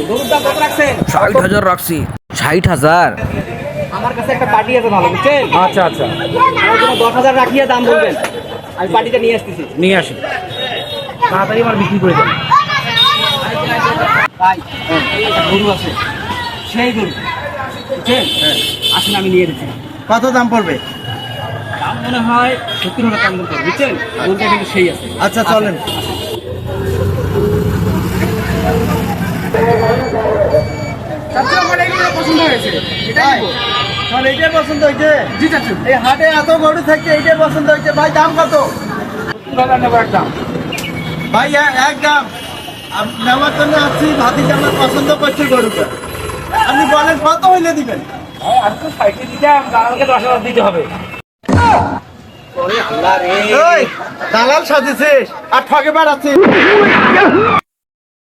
গরুর দাম কত রাখছেন? 60,000 রাখছি। 60,000? আমার কাছে একটা পার্টি আছে ভালো, বুঝছেন? আচ্ছা আচ্ছা, আমার জন্য 10,000 রাখিয়ে দাম বলবেন, আমি পার্টিটা নিয়ে আসতেছি। নিয়ে আসি, তাড়াতাড়ি আমার বিক্রি করে দেন। ভাই একটা গরু আছে, সেই গরু, বুঝছেন? আসেন আমি নিয়ে দিচ্ছি। কত দাম পড়বে? দাম মনে হয় 70,000 টাকা মতো, বুঝছেন? গরুটা কিন্তু সেই আছে। আচ্ছা চলেন। পছন্দ হয়েছে, ভাই তাহলে এইটাই পছন্দ হয়েছে? জি চাচ্ছি। এই হাটে এত গরু থাকতে এইটাই পছন্দ হয়েছে। ভাই দাম কত? 70,000 নেবো একদম। ভাই এক দাম নেওয়ার জন্য আসছি, ভাতিজা আমার পছন্দ করছে গরুটা। আপনি বলেন কত হইলে দিবেন? আমি তো 60 দিতাম, দালালকে 10,000 দিতে হবে। এই দালাল সাজেছিস আর ঠকে বেড়াচ্ছিস।